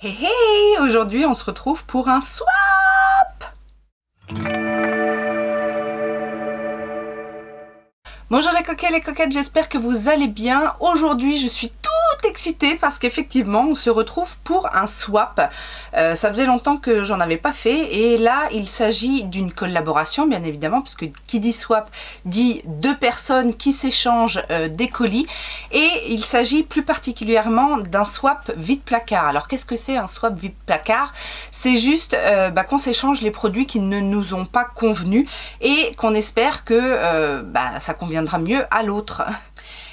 Hey hey! Aujourd'hui on se retrouve pour un swap! Bonjour les coquets, les coquettes, j'espère que vous allez bien. Aujourd'hui je suis toute excitée parce qu'effectivement on se retrouve pour un swap. Ça faisait longtemps que j'en avais pas fait et là il s'agit d'une collaboration bien évidemment, puisque qui dit swap dit deux personnes qui s'échangent des colis, et il s'agit plus particulièrement d'un swap vide-placard. Alors qu'est-ce que c'est un swap vide-placard? C'est juste qu'on s'échange les produits qui ne nous ont pas convenu et qu'on espère que ça conviendra mieux à l'autre.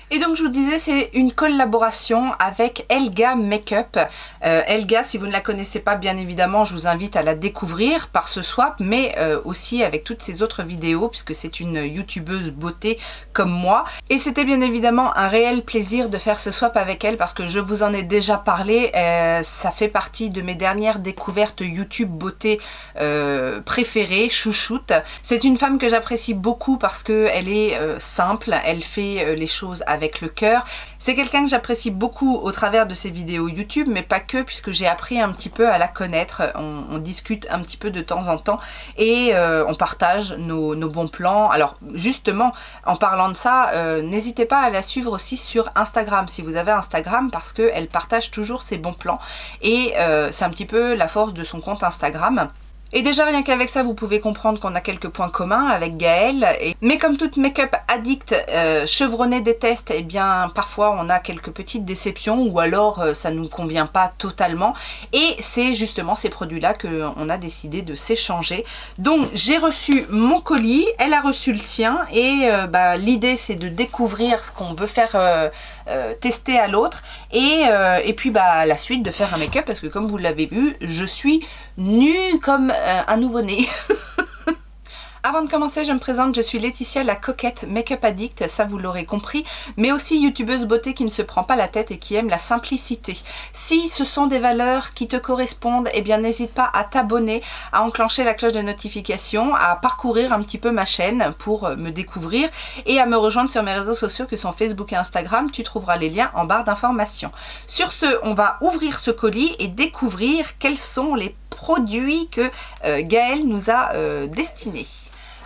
Et donc je vous disais, c'est une collaboration avec Elga Makeup. Elga, si vous ne la connaissez pas, bien évidemment, je vous invite à la découvrir par ce swap, mais aussi avec toutes ses autres vidéos, puisque c'est une youtubeuse beauté comme moi. Et c'était bien évidemment un réel plaisir de faire ce swap avec elle, parce que je vous en ai déjà parlé, ça fait partie de mes dernières découvertes YouTube beauté préférées, chouchoute. C'est une femme que j'apprécie beaucoup parce qu'elle est simple, elle fait les choses avec le cœur. C'est quelqu'un que j'apprécie beaucoup au travers de ses vidéos YouTube, mais pas que, puisque j'ai appris un petit peu à la connaître. On discute un petit peu de temps en temps et on partage nos bons plans. Alors justement, en parlant de ça, n'hésitez pas à la suivre aussi sur Instagram, si vous avez Instagram, parce qu'elle partage toujours ses bons plans et c'est un petit peu la force de son compte Instagram. Et déjà rien qu'avec ça vous pouvez comprendre qu'on a quelques points communs avec Gaëlle. Mais comme toute make-up addict chevronnée des tests, eh bien parfois on a quelques petites déceptions ou alors ça ne nous convient pas totalement. Et c'est justement ces produits là qu'on a décidé de s'échanger. Donc j'ai reçu mon colis, elle a reçu le sien et l'idée c'est de découvrir ce qu'on veut faire tester à l'autre et puis la suite de faire un make-up, parce que comme vous l'avez vu, je suis nue comme un nouveau-né. Avant de commencer, je me présente, je suis Laetitia, la coquette make-up addict, ça vous l'aurez compris, mais aussi youtubeuse beauté qui ne se prend pas la tête et qui aime la simplicité. Si ce sont des valeurs qui te correspondent, eh bien n'hésite pas à t'abonner, à enclencher la cloche de notification, à parcourir un petit peu ma chaîne pour me découvrir et à me rejoindre sur mes réseaux sociaux que sont Facebook et Instagram. Tu trouveras les liens en barre d'informations. Sur ce, on va ouvrir ce colis et découvrir quels sont les produits que Gaëlle nous a destinés.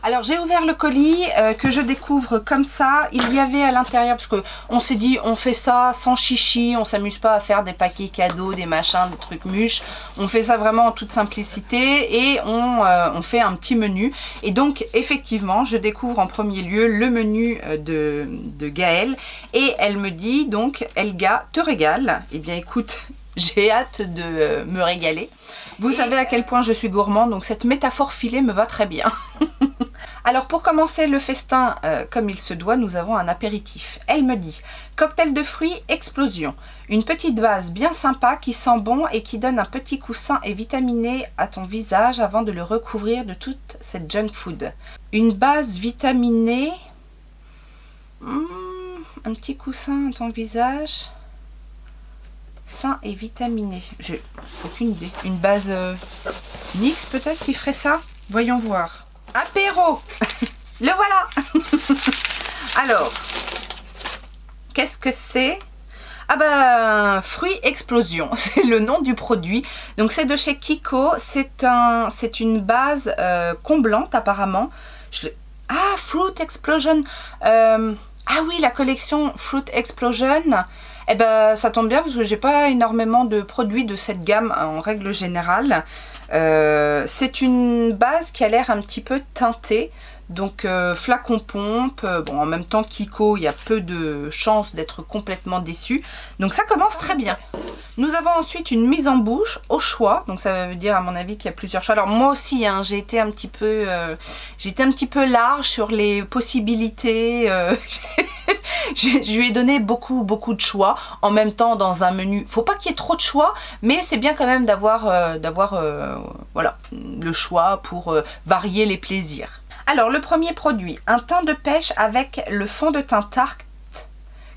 Alors j'ai ouvert le colis que je découvre comme ça. Il y avait à l'intérieur, parce qu'on s'est dit on fait ça sans chichi, on s'amuse pas à faire des paquets cadeaux, des machins, des trucs mûches. On fait ça vraiment en toute simplicité et on fait un petit menu. Et donc effectivement je découvre en premier lieu le menu de Gaëlle et elle me dit donc Elga te régale. Eh bien écoute, j'ai hâte de me régaler. Vous savez à quel point je suis gourmande, donc cette métaphore filée me va très bien. Alors pour commencer le festin comme il se doit, nous avons un apéritif. Elle me dit cocktail de fruits explosion. Une petite base bien sympa qui sent bon et qui donne un petit coussin et vitaminé à ton visage avant de le recouvrir de toute cette junk food. Une base vitaminée, un petit coussin à ton visage, sain et vitaminé. J'ai aucune idée. Une base NYX peut-être qui ferait ça? Voyons voir. Apéro. Le voilà. Alors, qu'est-ce que c'est? Ah fruits explosion, c'est le nom du produit. Donc c'est de chez Kiko, c'est une base comblante apparemment. Fruit Explosion. Ah oui, la collection Fruit Explosion. Eh ben ça tombe bien parce que j'ai pas énormément de produits de cette gamme en règle générale. C'est une base qui a l'air un petit peu teintée, donc flacon pompe. Bon, en même temps Kiko, il y a peu de chances d'être complètement déçu, donc ça commence très bien. Nous avons ensuite une mise en bouche au choix, donc ça veut dire à mon avis qu'il y a plusieurs choix. Alors moi aussi j'ai été un petit peu large sur les possibilités. Je lui ai donné beaucoup de choix en même temps dans un menu. Faut pas qu'il y ait trop de choix, mais c'est bien quand même d'avoir voilà, le choix pour varier les plaisirs. Alors le premier produit, un teint de pêche avec le fond de teint Tarte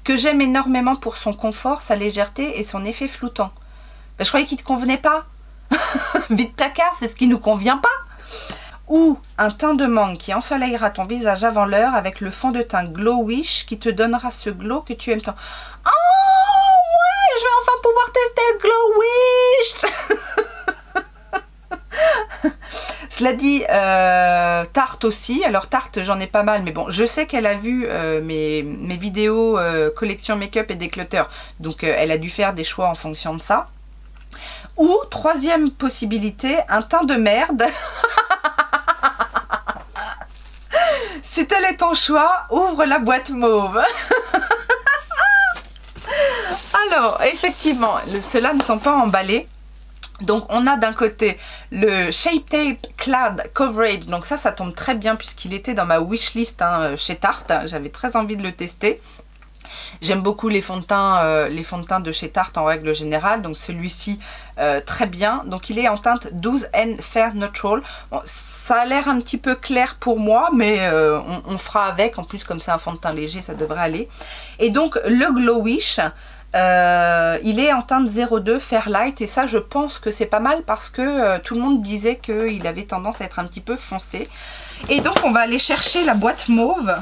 que j'aime énormément pour son confort, sa légèreté et son effet floutant. Je croyais qu'il ne te convenait pas. Vide placard, c'est ce qui nous convient pas. Ou un teint de mangue qui ensoleillera ton visage avant l'heure avec le fond de teint Glow Wish qui te donnera ce glow que tu aimes tant. Oh ouais, je vais enfin pouvoir tester le Glow Wish. Cela dit, Tarte aussi. Alors Tarte, j'en ai pas mal, mais bon, je sais qu'elle a vu mes vidéos collection make-up et déclutter, donc elle a dû faire des choix en fonction de ça. Ou, troisième possibilité, un teint de merde. Si tel est ton choix, ouvre la boîte mauve. Alors, effectivement, ceux-là ne sont pas emballés. Donc, on a d'un côté le Shape Tape Cloud Coverage. Donc ça tombe très bien puisqu'il était dans ma wishlist chez Tarte. J'avais très envie de le tester. J'aime beaucoup les fonds de teint de chez Tarte en règle générale. Donc celui-ci, très bien. Donc il est en teinte 12N Fair Neutral. Bon, ça a l'air un petit peu clair pour moi, mais on fera avec. En plus, comme c'est un fond de teint léger, ça devrait aller. Et donc le Glowish, il est en teinte 02 Fairlight. Et ça, je pense que c'est pas mal parce que tout le monde disait qu'il avait tendance à être un petit peu foncé. Et donc on va aller chercher la boîte mauve.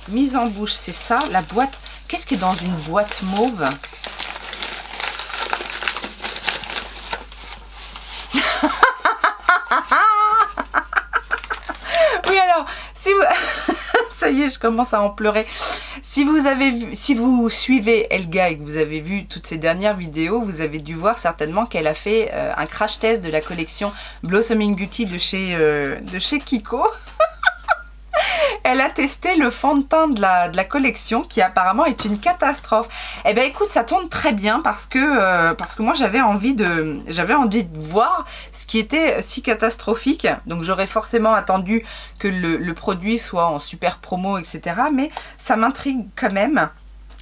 Mise en bouche, c'est ça, la boîte. Qu'est-ce qui est dans une boîte mauve? Oui, alors, si vous... ça y est, je commence à en pleurer. Si vous avez vu, si vous suivez Elga et que vous avez vu toutes ces dernières vidéos, vous avez dû voir certainement qu'elle a fait un crash test de la collection Blossoming Beauty de chez Kiko. Elle a testé le fond de teint de la collection qui apparemment est une catastrophe. Eh bien écoute, ça tourne très bien parce que moi j'avais envie de voir ce qui était si catastrophique. Donc j'aurais forcément attendu que le produit soit en super promo, etc. Mais ça m'intrigue quand même.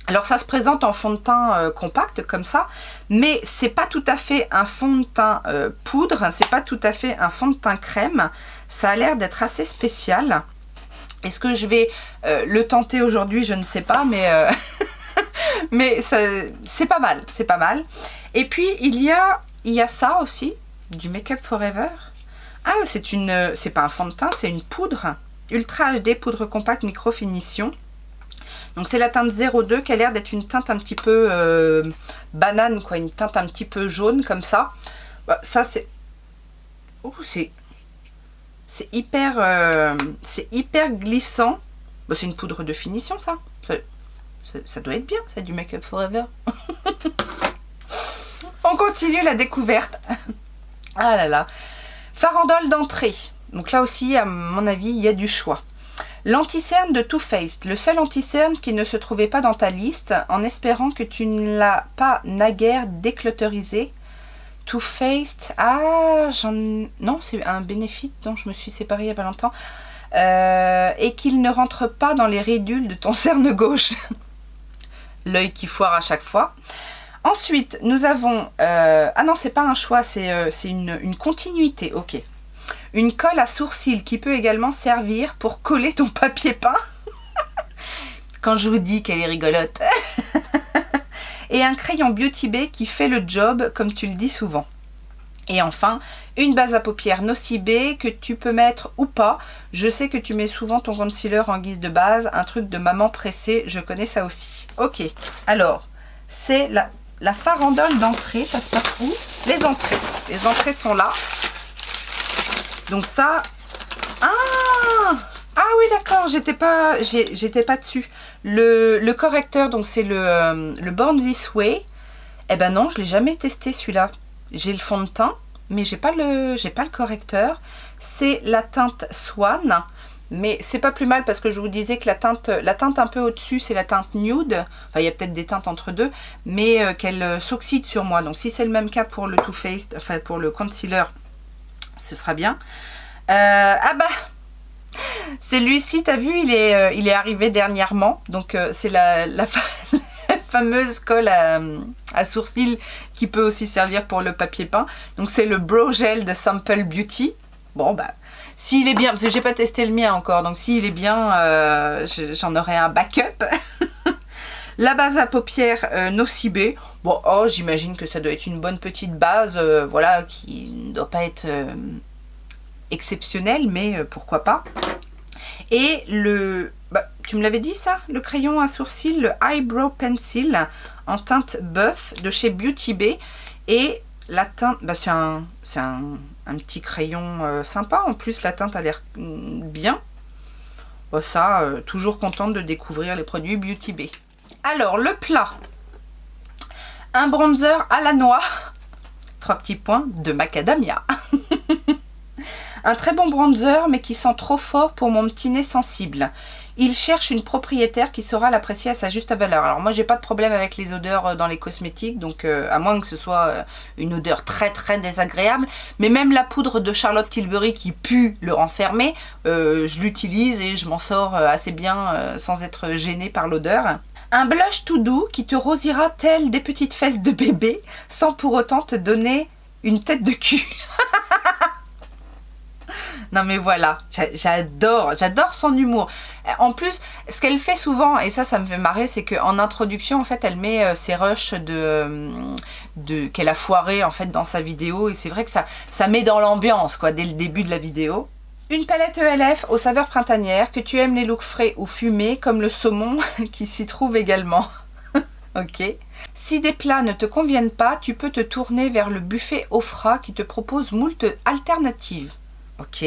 Alors ça se présente en fond de teint compact comme ça, mais c'est pas tout à fait un fond de teint poudre, c'est pas tout à fait un fond de teint crème. Ça a l'air d'être assez spécial. Est-ce que je vais le tenter aujourd'hui? Je ne sais pas, mais, mais c'est pas mal, c'est pas mal. Et puis, il y a ça aussi, du Make Up Forever. Ah, c'est pas un fond de teint, c'est une poudre. Ultra HD, poudre compacte, micro finition. Donc, c'est la teinte 02 qui a l'air d'être une teinte un petit peu banane, quoi. Une teinte un petit peu jaune, comme ça. Bah, ça, c'est... Oh, c'est hyper glissant. Bon, c'est une poudre de finition, ça. Ça doit être bien, c'est du Make Up Forever. On continue la découverte. Ah là là. Farandole d'entrée. Donc là aussi, à mon avis, il y a du choix. L'anti-cerne de Too Faced. Le seul anti-cerne qui ne se trouvait pas dans ta liste, en espérant que tu ne l'as pas naguère déclutterisé. Too Faced, non, c'est un Benefit dont je me suis séparée il n'y a pas longtemps, et qu'il ne rentre pas dans les ridules de ton cerne gauche. L'œil qui foire à chaque fois. Ensuite, nous avons, ah non, c'est pas un choix, c'est une continuité, ok. Une colle à sourcils qui peut également servir pour coller ton papier peint. Quand je vous dis qu'elle est rigolote. Et un crayon Beauty Bay qui fait le job, comme tu le dis souvent. Et enfin, une base à paupières Nocibé que tu peux mettre ou pas. Je sais que tu mets souvent ton concealer en guise de base, un truc de maman pressée, je connais ça aussi. Ok, alors, c'est la farandole d'entrée, ça se passe où? Les entrées. Les entrées sont là. Donc ça... Ah oui, d'accord, j'étais pas dessus. Le correcteur, donc c'est le Born This Way. Eh ben non, je l'ai jamais testé celui-là. J'ai le fond de teint, mais j'ai pas le correcteur. C'est la teinte Swan, mais c'est pas plus mal parce que je vous disais que la teinte un peu au-dessus, c'est la teinte Nude. Enfin, il y a peut-être des teintes entre deux, mais qu'elle s'oxyde sur moi. Donc si c'est le même cas pour le Too Faced, enfin pour le concealer, ce sera bien. Ah bah celui-ci, t'as vu, il est arrivé dernièrement. Donc c'est la fameuse colle à sourcils qui peut aussi servir pour le papier peint. Donc c'est le Brow Gel de Sample Beauty. Bon bah, s'il est bien, parce que j'ai pas testé le mien encore, donc s'il est bien, j'en aurai un backup. La base à paupières Nocibé. Bon, oh, j'imagine que ça doit être une bonne petite base, voilà, qui ne doit pas être exceptionnelle, mais pourquoi pas. Et tu me l'avais dit ça, le crayon à sourcils, le Eyebrow Pencil en teinte bœuf de chez Beauty Bay. Et la teinte, bah c'est un petit crayon sympa. En plus, la teinte a l'air bien. Bah ça, toujours contente de découvrir les produits Beauty Bay. Alors, le plat. Un bronzer à la noix. 3 petits points de macadamia. Un très bon bronzer, mais qui sent trop fort pour mon petit nez sensible. Il cherche une propriétaire qui saura l'apprécier à sa juste valeur. Alors moi, j'ai pas de problème avec les odeurs dans les cosmétiques, donc à moins que ce soit une odeur très très désagréable. Mais même la poudre de Charlotte Tilbury qui pue le renfermer, je l'utilise et je m'en sors assez bien sans être gênée par l'odeur. Un blush tout doux qui te rosira tel des petites fesses de bébé sans pour autant te donner une tête de cul. Non mais voilà, j'adore son humour. En plus, ce qu'elle fait souvent, et ça me fait marrer, c'est qu'en introduction, en fait, elle met ses rushs qu'elle a foiré en fait dans sa vidéo, et c'est vrai que ça met dans l'ambiance quoi dès le début de la vidéo. Une palette ELF aux saveurs printanières, que tu aimes les looks frais ou fumés, comme le saumon qui s'y trouve également. Ok. Si des plats ne te conviennent pas, tu peux te tourner vers le buffet Ofra qui te propose moult alternatives. Ok.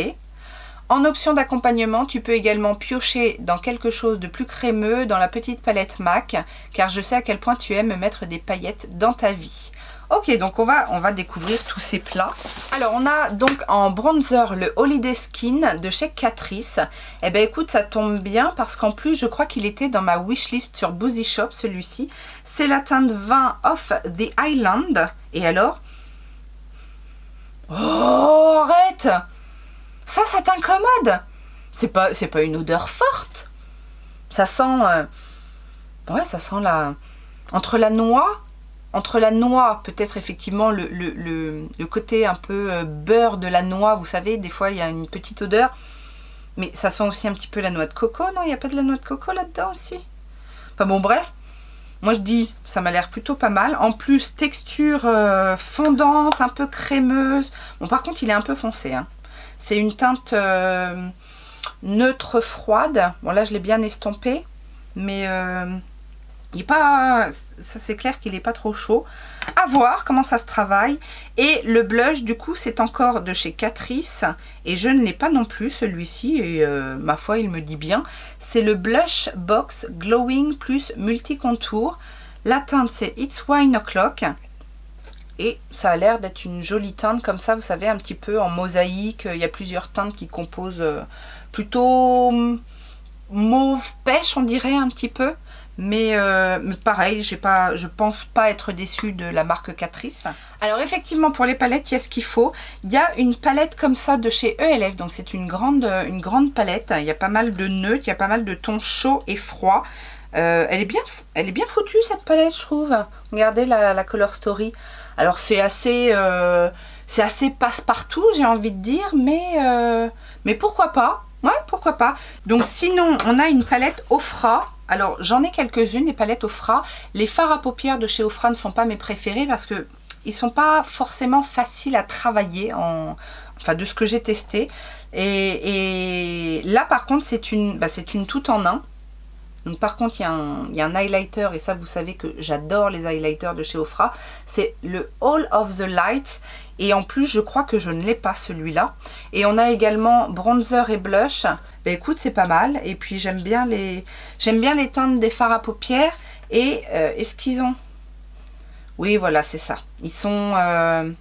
En option d'accompagnement, tu peux également piocher dans quelque chose de plus crémeux dans la petite palette MAC, car je sais à quel point tu aimes mettre des paillettes dans ta vie. Ok, donc on va découvrir tous ces plats. Alors on a donc en bronzer le Holiday Skin de chez Catrice. Eh ben écoute, ça tombe bien parce qu'en plus je crois qu'il était dans ma wishlist sur Boozy Shop, celui-ci. C'est la teinte 20 Off the Island. Et alors? Oh, arrête! Ça t'incommode? C'est pas une odeur forte. Ça sent... ouais, ça sent la... Entre la noix, peut-être effectivement le côté un peu beurre de la noix, vous savez, des fois il y a une petite odeur. Mais ça sent aussi un petit peu la noix de coco, non? Il n'y a pas de la noix de coco là-dedans aussi? Enfin bon, bref. Moi je dis, ça m'a l'air plutôt pas mal. En plus, texture fondante, un peu crémeuse. Bon, par contre, il est un peu foncé, hein. C'est une teinte neutre froide. Bon là je l'ai bien estompé, mais il est pas, ça c'est clair qu'il n'est pas trop chaud. À voir comment ça se travaille. Et le blush du coup c'est encore de chez Catrice et je ne l'ai pas non plus celui-ci et ma foi il me dit bien. C'est le Blush Box Glowing plus Multi-Contour. La teinte c'est It's Wine O'Clock. Et ça a l'air d'être une jolie teinte comme ça, vous savez, un petit peu en mosaïque. Il y a plusieurs teintes qui composent plutôt mauve pêche, on dirait un petit peu. Mais pareil, je pense pas être déçue de la marque Catrice. Alors effectivement, pour les palettes, qu'est-ce qu'il faut? Il y a une palette comme ça de chez ELF. Donc c'est une grande palette. Il y a pas mal de neutres, il y a pas mal de tons chauds et froids. Elle est bien foutue cette palette, je trouve. Regardez la Color Story. Alors c'est assez passe-partout, j'ai envie de dire, mais pourquoi pas? Ouais, pourquoi pas. Donc sinon, on a une palette Ofra. Alors j'en ai quelques-unes, des palettes Ofra. Les fards à paupières de chez Ofra ne sont pas mes préférés parce que ils sont pas forcément faciles à travailler, enfin de ce que j'ai testé. Et là par contre, c'est une toute en un. Donc par contre, il y a un highlighter, et ça vous savez que j'adore les highlighters de chez Ofra. C'est le All of the Light, et en plus je crois que je ne l'ai pas celui-là. Et on a également bronzer et blush. Ben écoute, c'est pas mal. Et puis j'aime bien les teintes des fards à paupières. Et est-ce qu'ils ont... Oui, voilà, c'est ça. Ils sont...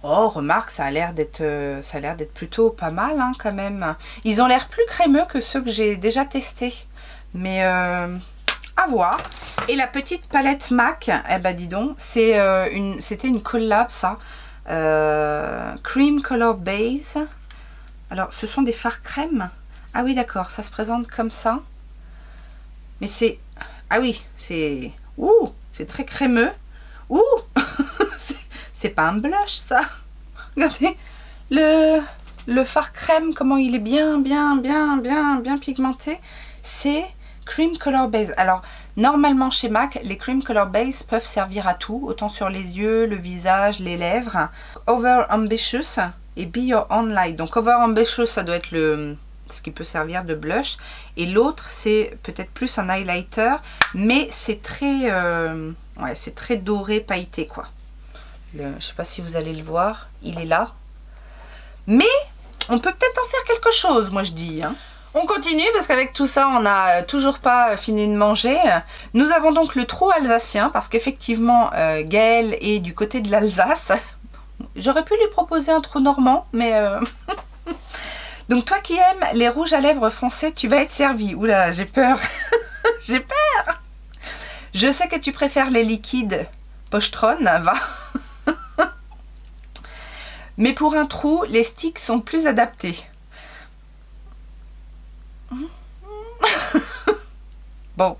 Oh, remarque, ça a l'air d'être plutôt pas mal hein, quand même. Ils ont l'air plus crémeux que ceux que j'ai déjà testés. Mais à voir. Et la petite palette MAC, eh ben dis donc, c'était une collab ça. Cream Color Base. Alors, ce sont des fards crème. Ah oui, d'accord, ça se présente comme ça. Mais c'est... Ah oui, c'est... Ouh, c'est très crémeux. Ouh c'est pas un blush ça. Regardez le fard crème, comment il est bien pigmenté. C'est Cream Color Base. Alors normalement chez MAC, les Cream Color Base peuvent servir à tout, autant sur les yeux, le visage, les lèvres. Over Ambitious et Be Your Own Light. Donc Over Ambitious, ça doit être ce qui peut servir de blush. Et l'autre, c'est peut-être plus un highlighter, mais c'est très, ouais, c'est très doré, pailleté quoi. Je ne sais pas si vous allez le voir, il est là. Mais on peut peut-être en faire quelque chose, moi je dis. Hein. On continue parce qu'avec tout ça, on n'a toujours pas fini de manger. Nous avons donc le trou alsacien parce qu'effectivement, Gaëlle est du côté de l'Alsace. J'aurais pu lui proposer un trou normand, mais... Donc toi qui aimes les rouges à lèvres foncés, tu vas être servi. Oula, j'ai peur. J'ai peur. Je sais que tu préfères les liquides Pochetron, va. Mais pour un trou, les sticks sont plus adaptés. Bon,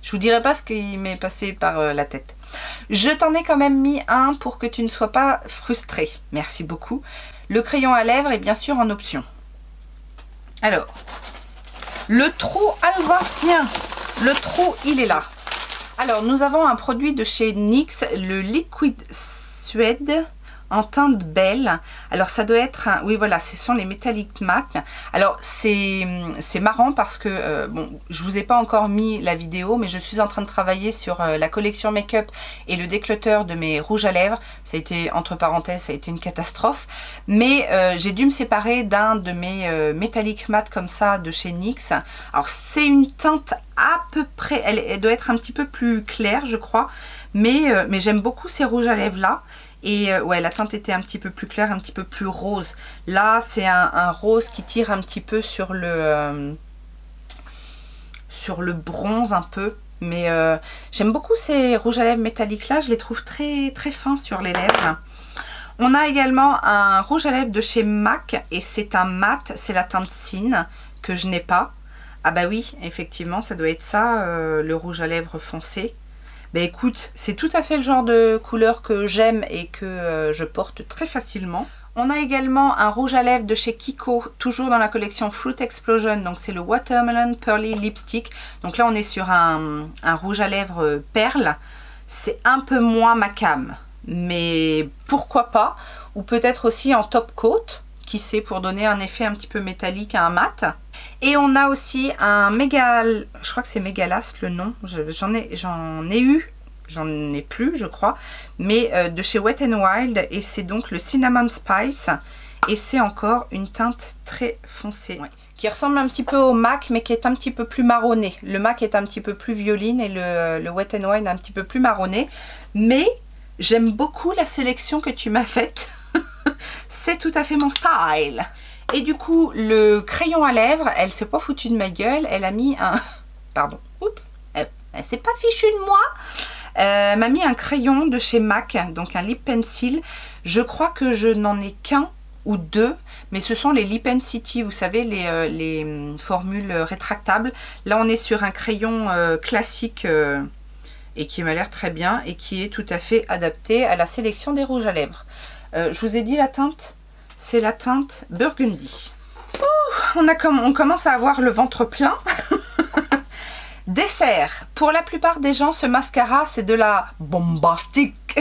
je vous dirai pas ce qui m'est passé par la tête. Je t'en ai quand même mis un pour que tu ne sois pas frustré. Merci beaucoup. Le crayon à lèvres est bien sûr en option. Alors, le trou alsacien. Le trou, il est là. Alors, nous avons un produit de chez NYX, le Liquid Suede en teinte belle. Alors ça doit être oui voilà, ce sont les métalliques mat. Alors c'est marrant parce que bon, je vous ai pas encore mis la vidéo, mais je suis en train de travailler sur la collection make-up et le déclutter de mes rouges à lèvres. Ça a été, entre parenthèses, ça a été une catastrophe, mais j'ai dû me séparer d'un de mes métalliques mat comme ça de chez NYX. Alors c'est une teinte à peu près, elle doit être un petit peu plus claire je crois, mais j'aime beaucoup ces rouges à lèvres là. Et ouais, la teinte était un petit peu plus claire, un petit peu plus rose. Là, c'est un rose qui tire un petit peu sur le bronze un peu. Mais j'aime beaucoup ces rouges à lèvres métalliques là. Je les trouve très très fins sur les lèvres. On a également un rouge à lèvres de chez MAC. Et c'est un mat, c'est la teinte Sin que je n'ai pas. Ah bah oui, effectivement, ça doit être ça, le rouge à lèvres foncé. Ben écoute, c'est tout à fait le genre de couleur que j'aime et que je porte très facilement. On a également un rouge à lèvres de chez Kiko, toujours dans la collection Fruit Explosion. Donc c'est le Watermelon Pearly Lipstick. Donc là on est sur un rouge à lèvres perle. C'est un peu moins ma cam, mais pourquoi pas. Ou peut-être aussi en top coat, qui sait, pour donner un effet un petit peu métallique à un mat. Et on a aussi un Mégal, je crois que c'est Mégalas le nom, j'en ai eu, j'en ai plus je crois, mais de chez Wet n Wild, et c'est donc le Cinnamon Spice, et c'est encore une teinte très foncée, ouais, qui ressemble un petit peu au MAC, mais qui est un petit peu plus marronné. Le MAC est un petit peu plus violine et le Wet n Wild un petit peu plus marronné, mais j'aime beaucoup la sélection que tu m'as faite. C'est tout à fait mon style. Et du coup, le crayon à lèvres, elle s'est pas foutue de ma gueule. Elle a mis un... Pardon. Oups. Elle s'est pas fichue de moi. Elle m'a mis un crayon de chez MAC, donc un lip pencil. Je crois que je n'en ai qu'un ou deux, mais ce sont les Lip City, vous savez, les formules rétractables. Là, on est sur un crayon classique et qui m'a l'air très bien et qui est tout à fait adapté à la sélection des rouges à lèvres. Je vous ai dit la teinte, c'est la teinte Burgundy. Ouh, on commence à avoir le ventre plein. Dessert. Pour la plupart des gens, ce mascara, c'est de la bombastique.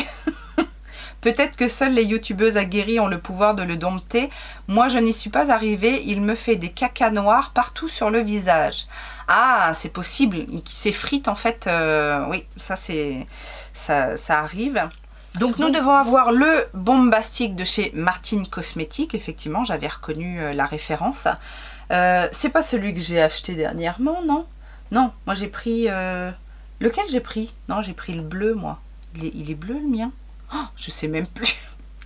Peut-être que seules les youtubeuses aguerries ont le pouvoir de le dompter. Moi, je n'y suis pas arrivée. Il me fait des cacas noirs partout sur le visage. Ah, c'est possible. Qui s'effrite en fait. Oui, ça arrive. Donc nous devons avoir le bombastique de chez Martine Cosmétique. Effectivement, j'avais reconnu la référence. C'est pas celui que j'ai acheté dernièrement, non? Non, moi j'ai pris... lequel j'ai pris? Non, j'ai pris le bleu, moi. Il est bleu, le mien? Oh, je sais même plus.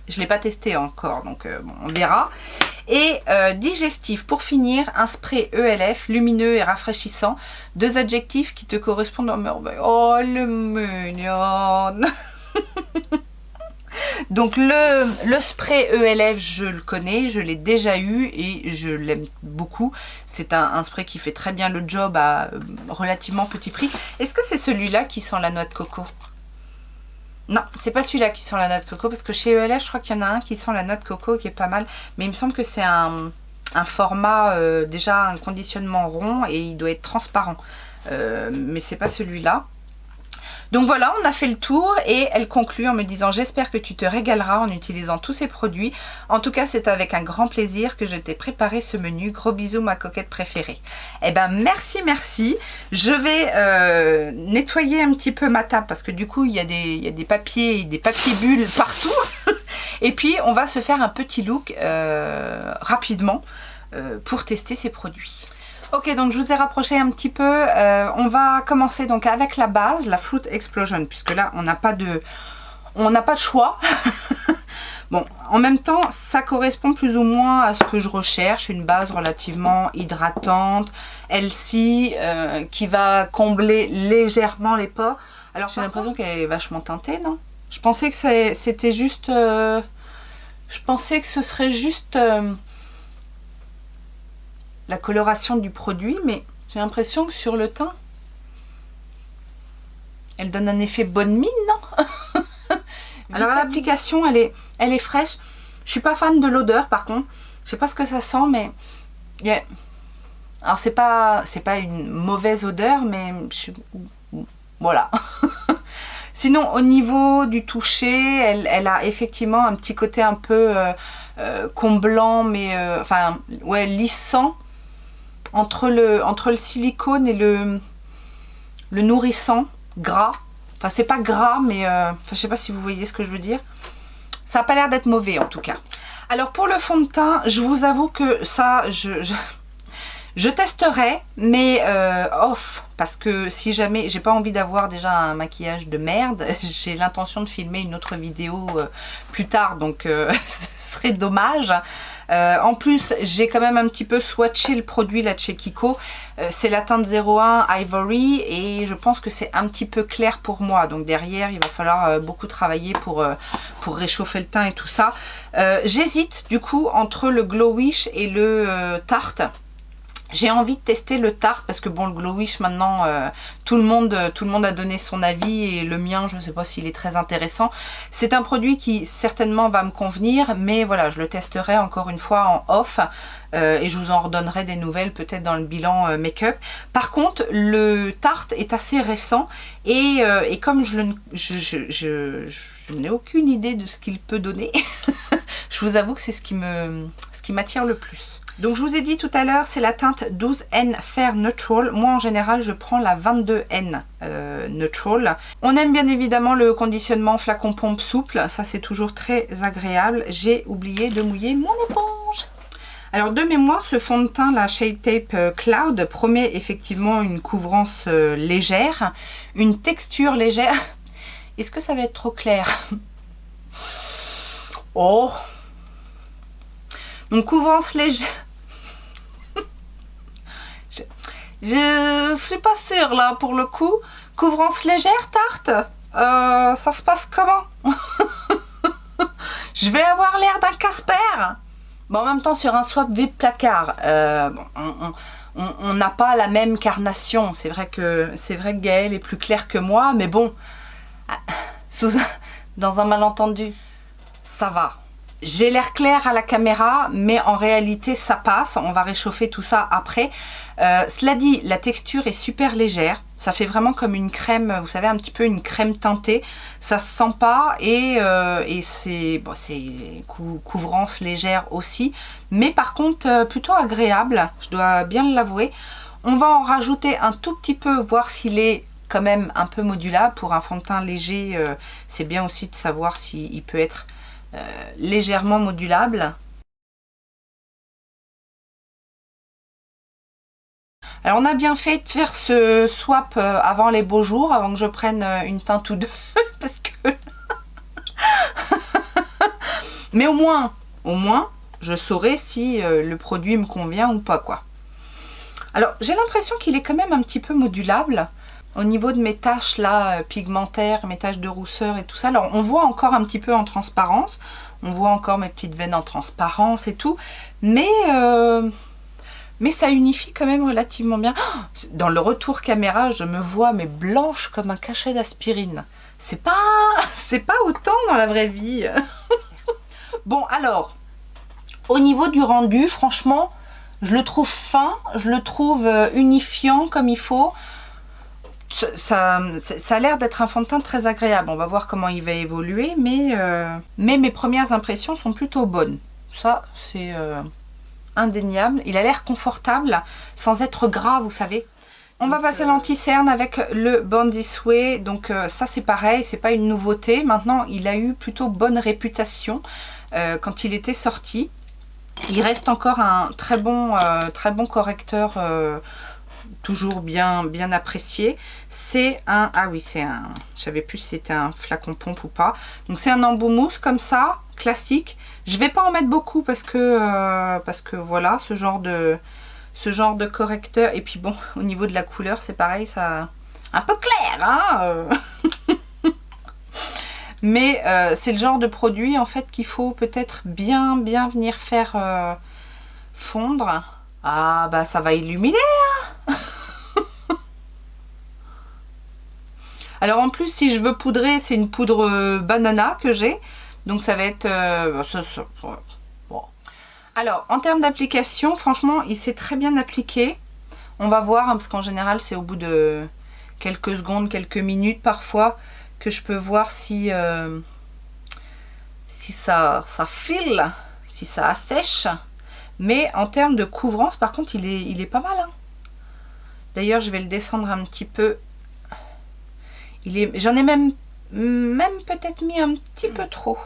Je ne l'ai pas testé encore, donc bon, on verra. Et digestif, pour finir, un spray ELF lumineux et rafraîchissant. Deux adjectifs qui te correspondent en merveille. Oh, le mignon. Donc le spray ELF, je le connais, je l'ai déjà eu et je l'aime beaucoup. C'est un spray qui fait très bien le job à relativement petit prix. Est-ce que c'est celui-là qui sent la noix de coco? Non, c'est pas celui-là qui sent la noix de coco, parce que chez ELF, je crois qu'il y en a un qui sent la noix de coco qui est pas mal. Mais il me semble que c'est un format, déjà un conditionnement rond et il doit être transparent. Mais c'est pas celui-là. Donc voilà, on a fait le tour et elle conclut en me disant: j'espère que tu te régaleras en utilisant tous ces produits. En tout cas, c'est avec un grand plaisir que je t'ai préparé ce menu. Gros bisous, ma coquette préférée. Eh ben merci, merci. Je vais nettoyer un petit peu ma table parce que du coup, il y a des papiers bulles partout. Et puis, on va se faire un petit look rapidement pour tester ces produits. Ok, donc je vous ai rapproché un petit peu. On va commencer donc avec la base, la Fruit Explosion, puisque là, on n'a pas de choix. Bon, en même temps, ça correspond plus ou moins à ce que je recherche. Une base relativement hydratante, healthy, qui va combler légèrement les pores. Alors, j'ai l'impression qu'elle est vachement teintée, non? Je pensais que c'était juste... je pensais que ce serait juste... la coloration du produit, mais j'ai l'impression que sur le teint, elle donne un effet bonne mine, non? Alors l'application, elle est fraîche. Je suis pas fan de l'odeur, par contre. Je sais pas ce que ça sent, mais... Yeah. Alors c'est pas une mauvaise odeur, mais... Voilà. Sinon, au niveau du toucher, elle a effectivement un petit côté un peu comblant, mais... enfin, ouais, lissant. Entre le silicone et le nourrissant, gras. Enfin, c'est pas gras, mais je sais pas si vous voyez ce que je veux dire. Ça n'a pas l'air d'être mauvais, en tout cas. Alors, pour le fond de teint, je vous avoue que ça, je testerai, mais off. Parce que si jamais, j'ai pas envie d'avoir déjà un maquillage de merde, j'ai l'intention de filmer une autre vidéo plus tard, donc ce serait dommage. En plus, j'ai quand même un petit peu swatché le produit là de chez Kiko. C'est la teinte 01 Ivory et je pense que c'est un petit peu clair pour moi. Donc derrière, il va falloir beaucoup travailler pour réchauffer le teint et tout ça. J'hésite du coup entre le Glowish et le Tarte. J'ai envie de tester le Tarte parce que bon, le Glowish maintenant, tout le monde a donné son avis et le mien, je ne sais pas s'il est très intéressant. C'est un produit qui certainement va me convenir, mais voilà, je le testerai encore une fois en off et je vous en redonnerai des nouvelles peut-être dans le bilan make-up. Par contre, le Tarte est assez récent et comme je n'ai aucune idée de ce qu'il peut donner, je vous avoue que c'est ce qui m'attire le plus. Donc je vous ai dit tout à l'heure, c'est la teinte 12N Fair Neutral. Moi en général, je prends la 22N Neutral. On aime bien évidemment le conditionnement flacon pompe souple. Ça c'est toujours très agréable. J'ai oublié de mouiller mon éponge. Alors de mémoire, ce fond de teint, la Shape Tape Cloud, promet effectivement une couvrance légère, une texture légère. Est-ce que ça va être trop clair? Oh! Donc couvrance légère. Je suis pas sûre là pour le coup. Couvrance légère, Tarte, ça se passe comment? Je vais avoir l'air d'un Casper. Bon, en même temps, sur un swap vide placard, on n'a pas la même carnation. C'est vrai que Gaëlle est plus claire que moi, mais bon, dans un malentendu, ça va. J'ai l'air clair à la caméra, mais en réalité, ça passe. On va réchauffer tout ça après. Cela dit, la texture est super légère. Ça fait vraiment comme une crème, vous savez, un petit peu une crème teintée. Ça se sent pas et c'est couvrance légère aussi. Mais par contre, plutôt agréable, je dois bien l'avouer. On va en rajouter un tout petit peu, voir s'il est quand même un peu modulable. Pour un fond de teint léger, c'est bien aussi de savoir s'il peut être légèrement modulable. Alors on a bien fait de faire ce swap avant les beaux jours, avant que je prenne une teinte ou deux, parce que mais au moins je saurai si le produit me convient ou pas, quoi. Alors j'ai l'impression qu'il est quand même un petit peu modulable au niveau de mes taches là pigmentaires, mes taches de rousseur et tout ça. Alors on voit encore un petit peu en transparence, on voit encore mes petites veines en transparence et tout, mais ça unifie quand même relativement bien. Dans le retour caméra, je me vois mais blanche comme un cachet d'aspirine. C'est pas autant dans la vraie vie. Bon, alors, au niveau du rendu, franchement, je le trouve fin, je le trouve unifiant comme il faut. ça a l'air d'être un fond de teint très agréable. On va voir comment il va évoluer, mais mes premières impressions sont plutôt bonnes. Ça, c'est indéniable. Il a l'air confortable, sans être gras, vous savez. On va passer l'anti-cerne avec le Born This Way. Donc ça, c'est pareil, c'est pas une nouveauté. Maintenant, il a eu plutôt bonne réputation quand il était sorti. Il reste encore un très bon correcteur, toujours bien apprécié. C'est un... Ah oui, c'est un... Je savais plus si c'était un flacon pompe ou pas. Donc c'est un embout mousse comme ça, classique. Je vais pas en mettre beaucoup parce que voilà, ce genre de correcteur. Et puis bon, au niveau de la couleur, c'est pareil, ça... Un peu clair, hein Mais c'est le genre de produit en fait qu'il faut peut-être bien venir faire fondre. Ah bah ça va illuminer hein. Alors en plus si je veux poudrer, c'est une poudre banana que j'ai. Donc ça va être... bon. Alors en termes d'application, franchement il s'est très bien appliqué. On va voir hein, parce qu'en général c'est au bout de quelques secondes, quelques minutes parfois que je peux voir si ça file, si ça assèche. Mais en termes de couvrance, par contre, il est pas mal. Hein. D'ailleurs, je vais le descendre un petit peu. J'en ai même peut-être mis un petit peu trop.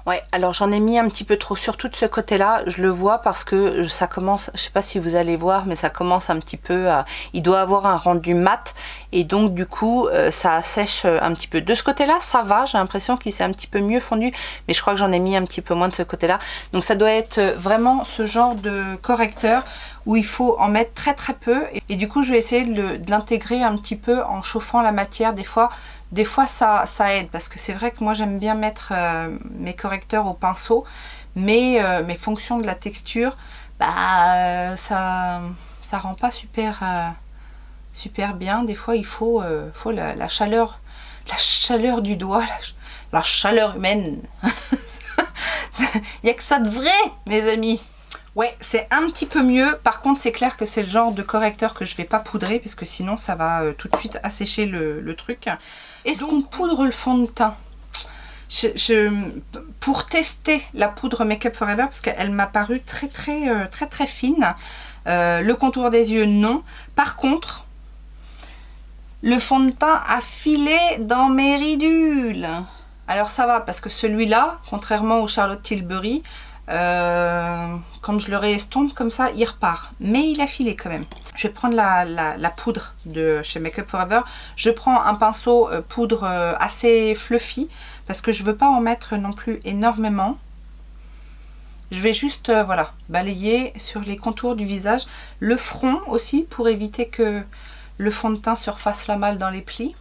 Ouais, alors j'en ai mis un petit peu trop, surtout de ce côté-là, je le vois parce que ça commence, je sais pas si vous allez voir, mais ça commence un petit peu à... Il doit avoir un rendu mat et donc du coup ça assèche un petit peu. De ce côté-là, ça va, j'ai l'impression qu'il s'est un petit peu mieux fondu, mais je crois que j'en ai mis un petit peu moins de ce côté-là. Donc ça doit être vraiment ce genre de correcteur où il faut en mettre très peu et du coup je vais essayer de l'intégrer un petit peu en chauffant la matière des fois ça aide parce que c'est vrai que moi j'aime bien mettre mes correcteurs au pinceau mais fonction de la texture bah ça rend pas super bien. Des fois il faut la chaleur du doigt, la chaleur humaine. Il n'y a que ça de vrai mes amis. Ouais, c'est un petit peu mieux. Par contre, c'est clair que c'est le genre de correcteur que je vais pas poudrer parce que sinon ça va tout de suite assécher le truc. Est-ce qu'on poudre le fond de teint? Pour tester la poudre Make Up For Ever, parce qu'elle m'a paru très fine. Le contour des yeux, non. Par contre, le fond de teint a filé dans mes ridules. Alors ça va parce que celui-là, contrairement au Charlotte Tilbury, quand je le réestompe comme ça, il repart. Mais il a filé quand même. Je vais prendre la poudre de chez Make Up For Ever. Je prends un pinceau poudre assez fluffy parce que je veux pas en mettre non plus énormément. Je vais juste voilà, balayer sur les contours du visage. Le front aussi pour éviter que le fond de teint se refasse la malle dans les plis.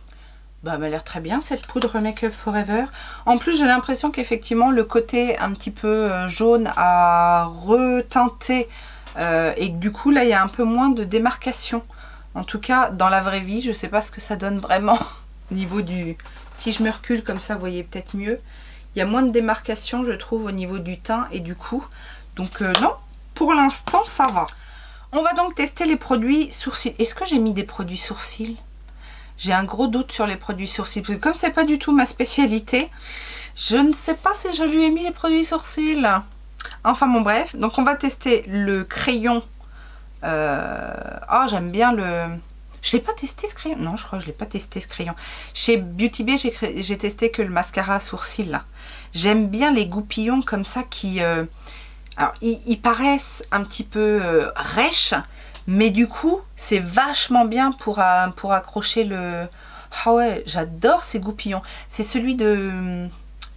Bah, elle m'a l'air très bien cette poudre Make Up For Ever. En plus j'ai l'impression qu'effectivement le côté un petit peu jaune a reteinté et que du coup là il y a un peu moins de démarcation. En tout cas dans la vraie vie, je sais pas ce que ça donne vraiment au niveau du... Si je me recule comme ça vous voyez peut-être mieux. Il y a moins de démarcation je trouve au niveau du teint et du cou. Donc non, pour l'instant ça va. On va donc tester les produits sourcils. Est-ce que j'ai mis des produits sourcils ? J'ai un gros doute sur les produits sourcils. Parce que comme c'est pas du tout ma spécialité, je ne sais pas si je lui ai mis les produits sourcils. Enfin bon bref. Donc on va tester le crayon. Oh j'aime bien le... Je l'ai pas testé ce crayon. Non je crois que je l'ai pas testé ce crayon. Chez Beauty Bay j'ai testé que le mascara sourcil là. J'aime bien les goupillons comme ça qui... Alors ils paraissent un petit peu rêches. Mais du coup, c'est vachement bien pour accrocher le... Ah ouais, j'adore ces goupillons. C'est celui de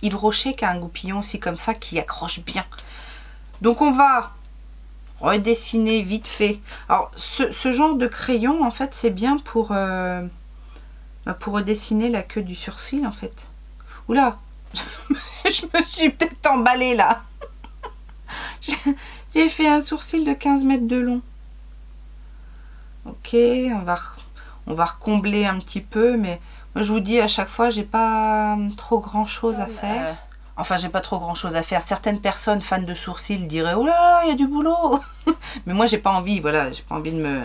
Yves Rocher qui a un goupillon aussi comme ça qui accroche bien. Donc on va redessiner vite fait. Alors ce genre de crayon, en fait, c'est bien pour redessiner la queue du sourcil, en fait. Oula, je me suis peut-être emballée là. J'ai fait un sourcil de 15 mètres de long. Ok, on va recombler un petit peu, mais moi je vous dis à chaque fois, j'ai pas trop grand chose à faire. Enfin, j'ai pas trop grand chose à faire. Certaines personnes fans de sourcils diraient oh là là, il y a du boulot. Mais moi j'ai pas envie, voilà, j'ai pas envie de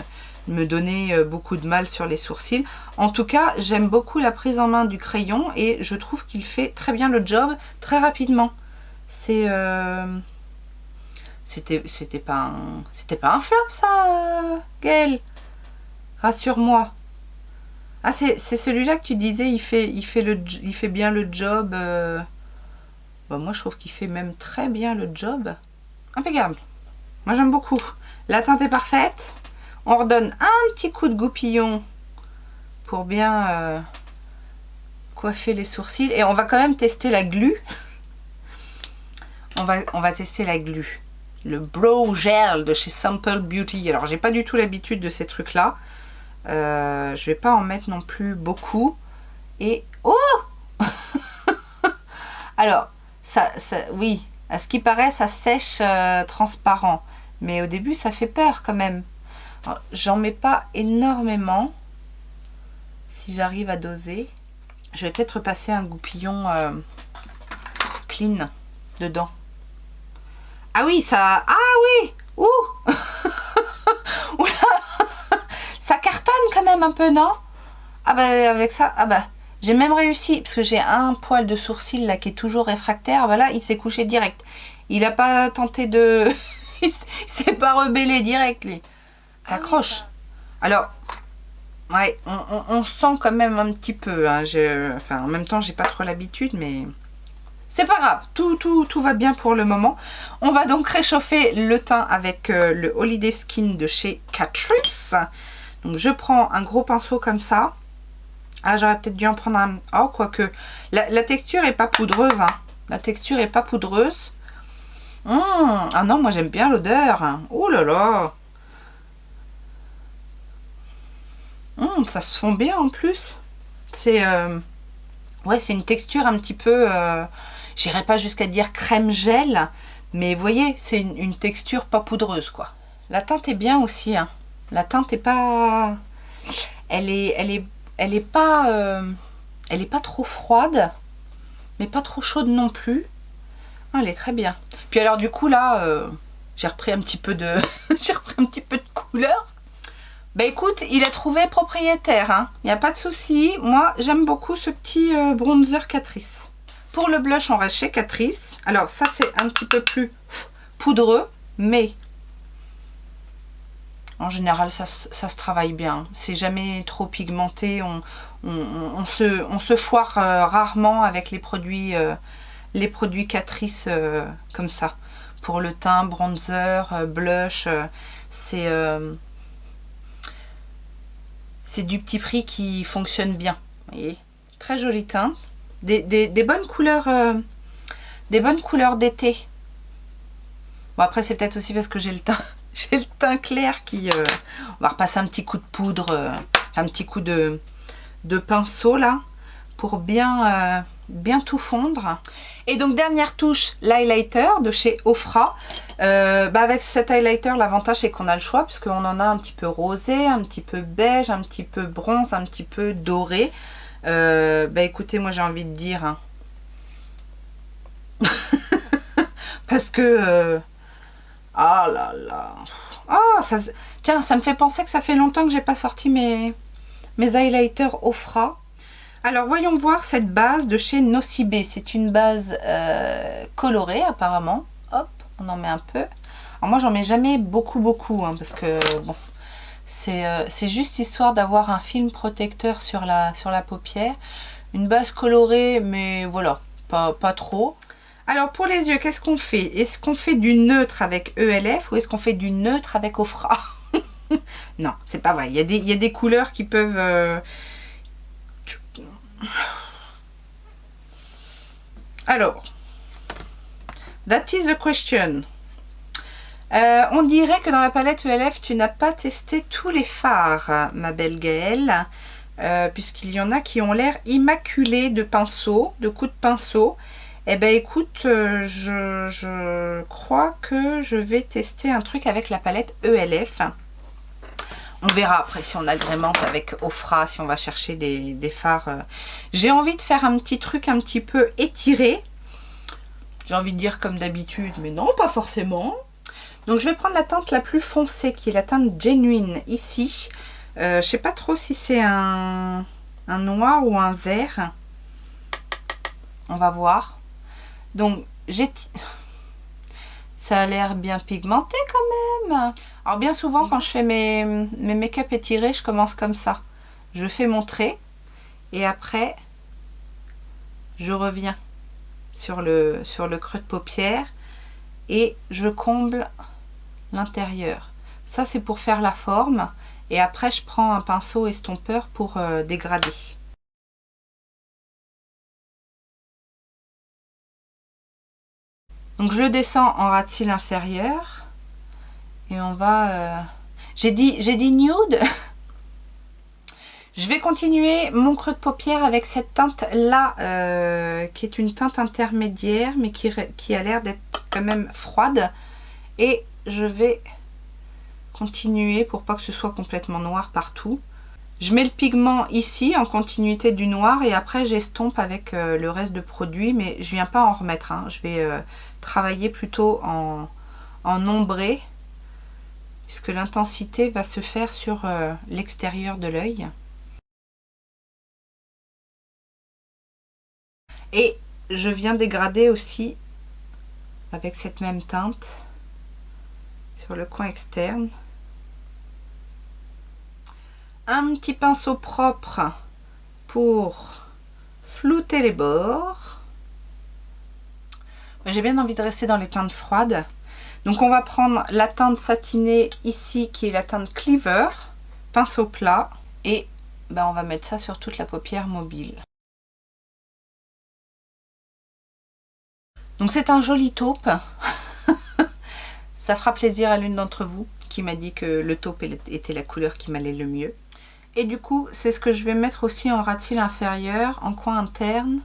me donner beaucoup de mal sur les sourcils. En tout cas, j'aime beaucoup la prise en main du crayon et je trouve qu'il fait très bien le job très rapidement. C'était pas un flop ça, Gaëlle. Rassure-moi. Ah, c'est celui-là que tu disais, il fait bien le job. Bah, moi, je trouve qu'il fait même très bien le job. Impeccable. Moi, j'aime beaucoup. La teinte est parfaite. On redonne un petit coup de goupillon pour bien coiffer les sourcils. Et on va quand même tester la glu. On va tester la glu. Le Brow Gel de chez Simple Beauty. Alors, j'ai pas du tout l'habitude de ces trucs-là. Je vais pas en mettre non plus beaucoup. Et... Oh alors, oui, à ce qui paraît, ça sèche transparent. Mais au début, ça fait peur quand même. J'en mets pas énormément. Si j'arrive à doser. Je vais peut-être repasser un goupillon clean dedans. Ah oui, ça... Ah oui. Ouh. Oula. Ça cartonne quand même un peu, non? Ah bah avec ça, ah bah j'ai même réussi, parce que j'ai un poil de sourcil là qui est toujours réfractaire. Voilà, il s'est couché direct. Il n'a pas tenté de... il s'est pas rebellé direct, lui. Ça accroche. Oui, ça. Alors, ouais, on sent quand même un petit peu. Hein, enfin, en même temps, j'ai pas trop l'habitude, mais... C'est pas grave, tout va bien pour le moment. On va donc réchauffer le teint avec le Holiday Skin de chez Catrice. Donc je prends un gros pinceau comme ça. Ah, j'aurais peut-être dû en prendre un... Oh, quoique. La texture est pas poudreuse. Hein. La texture est pas poudreuse. Ah non, moi j'aime bien l'odeur. Oh là là. Ça se fond bien en plus. C'est... Ouais, c'est une texture un petit peu... J'irai pas jusqu'à dire crème gel. Mais vous voyez, c'est une texture pas poudreuse, quoi. La teinte est bien aussi, hein. La teinte est pas... Elle est pas trop froide, mais pas trop chaude non plus. Elle est très bien. Puis alors du coup là, j'ai repris un petit peu de... j'ai repris un petit peu de couleur. Bah écoute, il a trouvé propriétaire, hein. Il n'y a pas de souci. Moi, j'aime beaucoup ce petit bronzer Catrice. Pour le blush, on reste chez Catrice. Alors ça, c'est un petit peu plus poudreux, mais... En général, ça se travaille bien. C'est jamais trop pigmenté. On se foire rarement avec les produits Catrice comme ça. Pour le teint, bronzer, blush, c'est du petit prix qui fonctionne bien. Vous voyez, très joli teint. Des bonnes couleurs d'été. Bon, après, c'est peut-être aussi parce que j'ai le teint. J'ai le teint clair qui... on va repasser un petit coup de poudre, un petit coup de pinceau là, pour bien tout fondre. Et donc dernière touche, l'highlighter de chez Ofra. Avec cet highlighter, l'avantage c'est qu'on a le choix, puisqu'on en a un petit peu rosé, un petit peu beige, un petit peu bronze, un petit peu doré. Écoutez, moi j'ai envie de dire... Hein, parce que... Ah là là. Oh, tiens, ça me fait penser que ça fait longtemps que j'ai pas sorti mes highlighters Ofra. Alors, voyons voir cette base de chez Nocibé. C'est une base colorée, apparemment. Hop, on en met un peu. Alors, moi, j'en mets jamais beaucoup, hein, parce que, bon, c'est juste histoire d'avoir un film protecteur sur la paupière. Une base colorée, mais voilà, pas trop. Alors pour les yeux, qu'est-ce qu'on fait? Est-ce qu'on fait du neutre avec ELF ou est-ce qu'on fait du neutre avec Ofra? Non, c'est pas vrai. Il y a des couleurs qui peuvent... Alors, that is the question. On dirait que dans la palette ELF, tu n'as pas testé tous les fards, ma belle Gaëlle, puisqu'il y en a qui ont l'air immaculés de pinceau, de coups de pinceau. Eh ben écoute, je crois que je vais tester un truc avec la palette ELF. On verra après si on agrémente avec Ofra, si on va chercher des fards. J'ai envie de faire un petit truc un petit peu étiré. J'ai envie de dire comme d'habitude, mais non, pas forcément. Donc je vais prendre la teinte la plus foncée qui est la teinte Genuine ici. Je sais pas trop si c'est un noir ou un vert. On va voir. Donc ça a l'air bien pigmenté quand même. Alors bien souvent quand je fais mes make-up étirés, je commence comme ça. Je fais mon trait et après je reviens sur le creux de paupière et je comble l'intérieur. Ça c'est pour faire la forme et après je prends un pinceau estompeur pour dégrader. Donc je le descends en ras de cils inférieur et on va... J'ai dit nude. Je vais continuer mon creux de paupière avec cette teinte là qui est une teinte intermédiaire mais qui a l'air d'être quand même froide et je vais continuer pour pas que ce soit complètement noir partout. Je mets le pigment ici en continuité du noir et après j'estompe avec le reste de produit mais je viens pas en remettre, hein. Je vais travailler plutôt en ombré puisque l'intensité va se faire sur l'extérieur de l'œil. Et je viens dégrader aussi avec cette même teinte sur le coin externe. Un petit pinceau propre pour flouter les bords. J'ai bien envie de rester dans les teintes froides. Donc on va prendre la teinte satinée ici qui est la teinte Cleaver, pinceau plat et ben, on va mettre ça sur toute la paupière mobile. Donc c'est un joli taupe. Ça fera plaisir à l'une d'entre vous qui m'a dit que le taupe était la couleur qui m'allait le mieux. Et du coup, c'est ce que je vais mettre aussi en ras de cils inférieur, en coin interne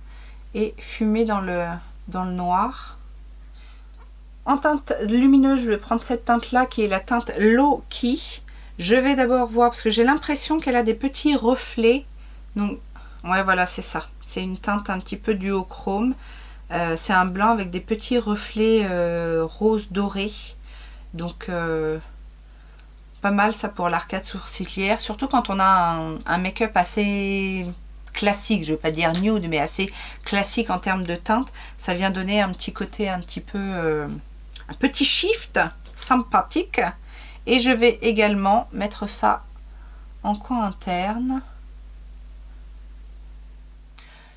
et fumer dans le noir. En teinte lumineuse, je vais prendre cette teinte-là qui est la teinte Low Key. Je vais d'abord voir parce que j'ai l'impression qu'elle a des petits reflets. Donc, ouais, voilà, c'est ça. C'est une teinte un petit peu duochrome. C'est un blanc avec des petits reflets rose doré. Donc... pas mal ça pour l'arcade sourcilière, surtout quand on a un make-up assez classique, je ne vais pas dire nude, mais assez classique en termes de teinte. Ça vient donner un petit côté un petit peu, un petit shift sympathique. Et je vais également mettre ça en coin interne.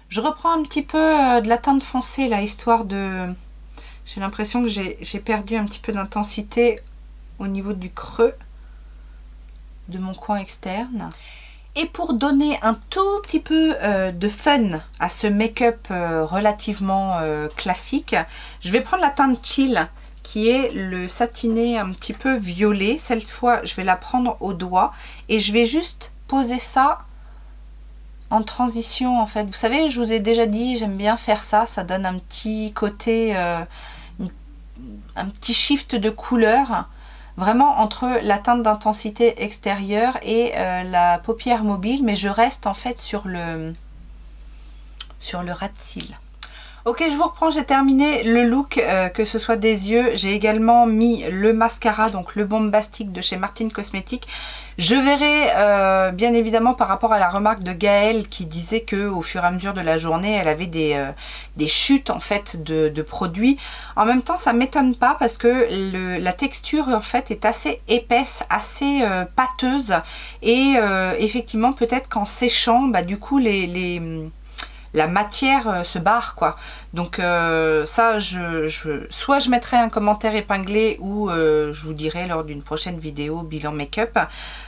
Je reprends un petit peu de la teinte foncée là, histoire de... J'ai l'impression que j'ai perdu un petit peu d'intensité au niveau du creux de mon coin externe. Et pour donner un tout petit peu de fun à ce make-up relativement classique, je vais prendre la teinte Chill qui est le satiné un petit peu violet. Cette fois, je vais la prendre au doigt et je vais juste poser ça en transition en fait. Vous savez, je vous ai déjà dit, j'aime bien faire ça. Ça donne un petit côté, un petit shift de couleur. Vraiment entre la teinte d'intensité extérieure et la paupière mobile, mais je reste en fait sur le ras de cils. Ok, je vous reprends, j'ai terminé le look, que ce soit des yeux. J'ai également mis le mascara, donc le Bombastic de chez Martin Cosmetics. Je verrai bien évidemment par rapport à la remarque de Gaëlle qui disait que au fur et à mesure de la journée, elle avait des chutes en fait de produits. En même temps, ça m'étonne pas parce que la texture en fait est assez épaisse, assez pâteuse et effectivement peut-être qu'en séchant, bah, du coup la matière se barre quoi. Donc ça, soit je mettrai un commentaire épinglé ou je vous dirai lors d'une prochaine vidéo bilan make-up.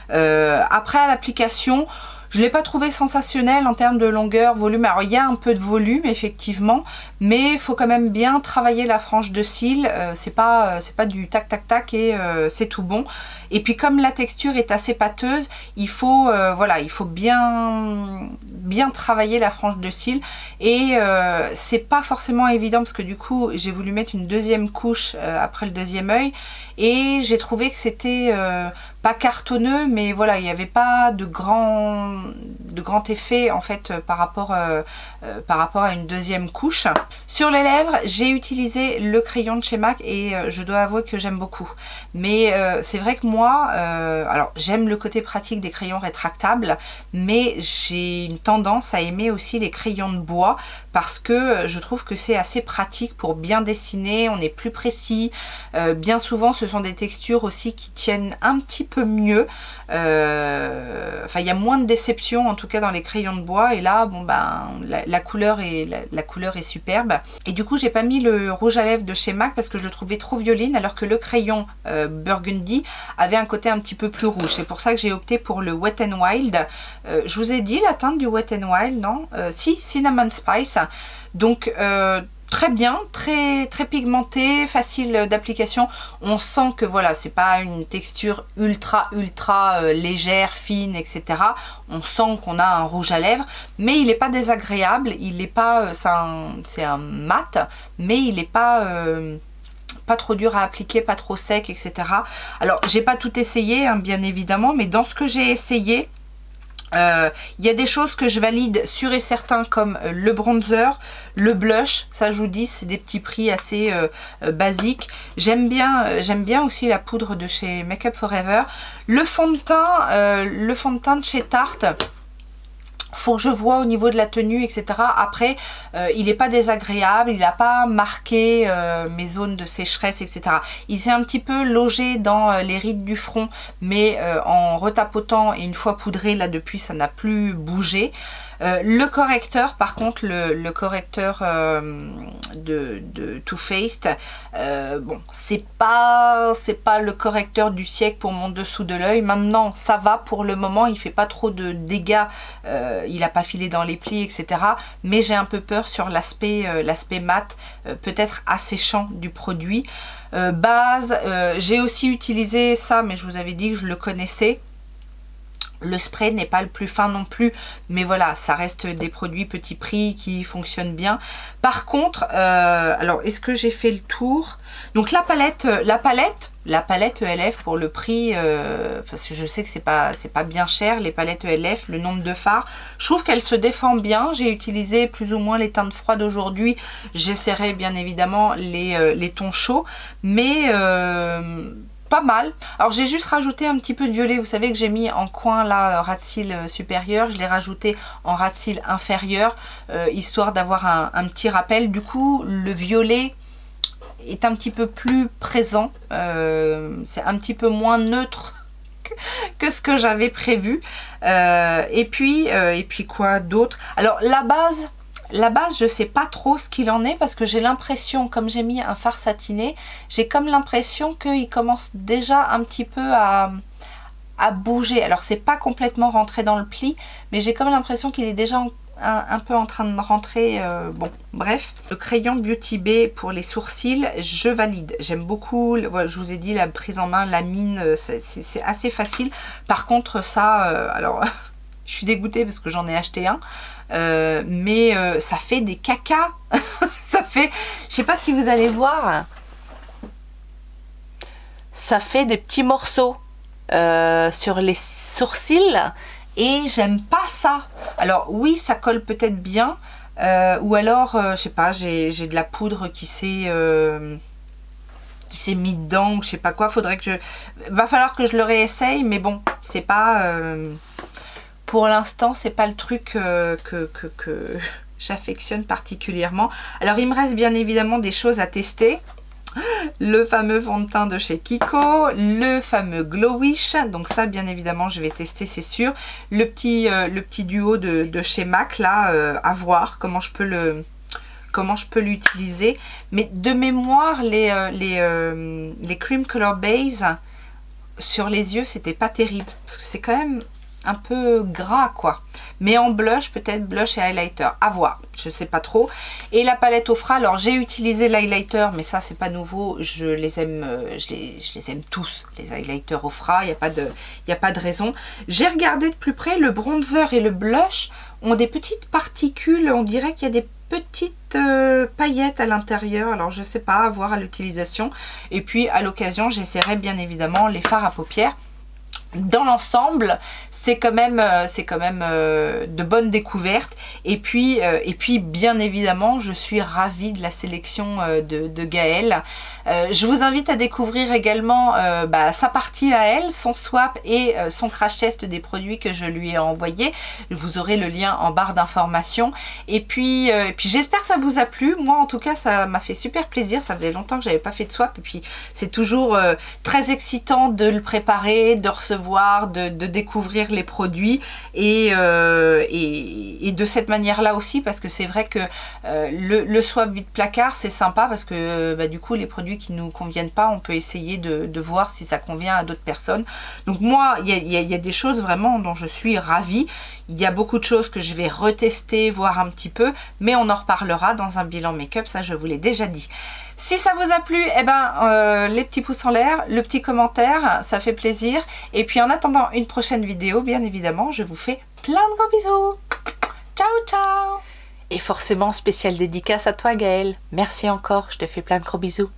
Après à l'application, je ne l'ai pas trouvé sensationnel en termes de longueur, volume. Alors il y a un peu de volume effectivement, mais il faut quand même bien travailler la frange de cils. C'est pas du tac tac tac et c'est tout bon. Et puis comme la texture est assez pâteuse, il faut voilà, il faut bien travailler la frange de cils. Et c'est pas forcément évident parce que du coup j'ai voulu mettre une deuxième couche après le deuxième œil et j'ai trouvé que c'était pas cartonneux, mais voilà, il n'y avait pas de grands de grand effet en fait par rapport à une deuxième couche. Sur les lèvres, j'ai utilisé le crayon de chez MAC et je dois avouer que j'aime beaucoup. Mais c'est vrai que moi, alors j'aime le côté pratique des crayons rétractables, mais j'ai une tendance à aimer aussi les crayons de bois parce que je trouve que c'est assez pratique pour bien dessiner, on est plus précis. Bien souvent, ce sont des textures aussi qui tiennent un petit peu mieux. Enfin, il y a moins de déception en tout cas dans les crayons de bois, et là bon ben la couleur est superbe. Et du coup j'ai pas mis le rouge à lèvres de chez MAC parce que je le trouvais trop violine, alors que le crayon Burgundy avait un côté un petit peu plus rouge. C'est pour ça que j'ai opté pour le Wet n Wild. Je vous ai dit la teinte du Wet n Wild, non? Si, Cinnamon Spice. Donc très bien, très pigmenté, facile d'application. On sent que voilà, c'est pas une texture ultra légère, fine, etc. On sent qu'on a un rouge à lèvres, mais il n'est pas désagréable. Il n'est pas, c'est un mat, mais il n'est pas trop dur à appliquer, pas trop sec, etc. Alors j'ai pas tout essayé, hein, bien évidemment, mais dans ce que j'ai essayé, il y a des choses que je valide sûr et certain, comme le bronzer, le blush. Ça je vous dis, c'est des petits prix assez basiques. J'aime bien aussi la poudre de chez Make Up For Ever. Le fond de teint de chez Tarte, faut que je vois au niveau de la tenue, etc. Après, il n'est pas désagréable, il n'a pas marqué mes zones de sécheresse, etc. Il s'est un petit peu logé dans les rides du front, mais en retapotant et une fois poudré, là depuis, ça n'a plus bougé. Le correcteur, par contre, le correcteur de Too Faced, bon, c'est pas le correcteur du siècle pour mon dessous de l'œil. Maintenant, ça va pour le moment, il fait pas trop de dégâts, il n'a pas filé dans les plis, etc. Mais j'ai un peu peur sur l'aspect mat, peut-être asséchant du produit. Base, j'ai aussi utilisé ça, mais je vous avais dit que je le connaissais. Le spray n'est pas le plus fin non plus, mais voilà, ça reste des produits petit prix qui fonctionnent bien. Par contre, alors est-ce que j'ai fait le tour? Donc la palette ELF pour le prix, parce que je sais que c'est pas bien cher les palettes ELF, le nombre de fards, je trouve qu'elle se défend bien. J'ai utilisé plus ou moins les teintes froides aujourd'hui. J'essaierai bien évidemment les tons chauds, mais pas mal. Alors j'ai juste rajouté un petit peu de violet, vous savez que j'ai mis en coin là ras de cils supérieur, je l'ai rajouté en ras de cils inférieur, histoire d'avoir un petit rappel. Du coup le violet est un petit peu plus présent, c'est un petit peu moins neutre que ce que j'avais prévu. Et puis quoi d'autre? Alors la base, je sais pas trop ce qu'il en est, parce que j'ai l'impression, comme j'ai mis un fard satiné, j'ai comme l'impression qu'il commence déjà un petit peu à bouger. Alors c'est pas complètement rentré dans le pli, mais j'ai comme l'impression qu'il est déjà un peu en train de rentrer. Bon, bref. Le crayon Beauty Bay pour les sourcils, je valide. J'aime beaucoup, voilà, je vous ai dit, la prise en main, la mine, c'est assez facile. Par contre ça, alors je suis dégoûtée parce que j'en ai acheté un. Mais ça fait des cacas. Ça fait, je sais pas si vous allez voir, ça fait des petits morceaux sur les sourcils et j'aime pas ça. Alors oui, ça colle peut-être bien, ou alors je sais pas, j'ai de la poudre qui s'est mis dedans, ou je sais pas quoi. Va falloir que je le réessaye, mais bon, c'est pas pour l'instant, c'est pas le truc que j'affectionne particulièrement. Alors il me reste bien évidemment des choses à tester. Le fameux fond de teint de chez Kiko, le fameux Glowish, donc ça bien évidemment je vais tester, c'est sûr. Le petit duo de chez MAC là, à voir comment je peux l'utiliser. Mais de mémoire, les Cream Color Base sur les yeux, c'était pas terrible, parce que c'est quand même un peu gras quoi. Mais en blush, peut-être blush et highlighter, à voir, je sais pas trop. Et la palette Ofra, alors j'ai utilisé l'highlighter, mais ça c'est pas nouveau, je les aime tous, les highlighters Ofra, il n'y a pas de raison. J'ai regardé de plus près, le bronzer et le blush ont des petites particules, on dirait qu'il y a des petites paillettes à l'intérieur, alors je sais pas, à voir à l'utilisation. Et puis à l'occasion, j'essaierai bien évidemment les fards à paupières. dans l'ensemble, c'est quand même de bonnes découvertes. Et puis bien évidemment, je suis ravie de la sélection de Gaëlle. Je vous invite à découvrir également sa partie à elle, son swap et son crash test des produits que je lui ai envoyés. Vous aurez le lien en barre d'informations. Et puis j'espère que ça vous a plu. Moi en tout cas, ça m'a fait super plaisir. Ça faisait longtemps que j'avais pas fait de swap. Et puis c'est toujours très excitant de le préparer, de recevoir, de découvrir les produits et de cette manière là aussi, parce que c'est vrai que le swap vide placard c'est sympa parce que du coup les produits qui nous conviennent pas, on peut essayer de voir si ça convient à d'autres personnes. Donc moi il y a des choses vraiment dont je suis ravie. Il y a beaucoup de choses que je vais retester, voir un petit peu, mais on en reparlera dans un bilan make-up, ça je vous l'ai déjà dit. Si ça vous a plu, les petits pouces en l'air, le petit commentaire, ça fait plaisir. Et puis en attendant une prochaine vidéo, bien évidemment, je vous fais plein de gros bisous. Ciao, ciao. Et forcément, spéciale dédicace à toi Gaëlle. Merci encore, je te fais plein de gros bisous.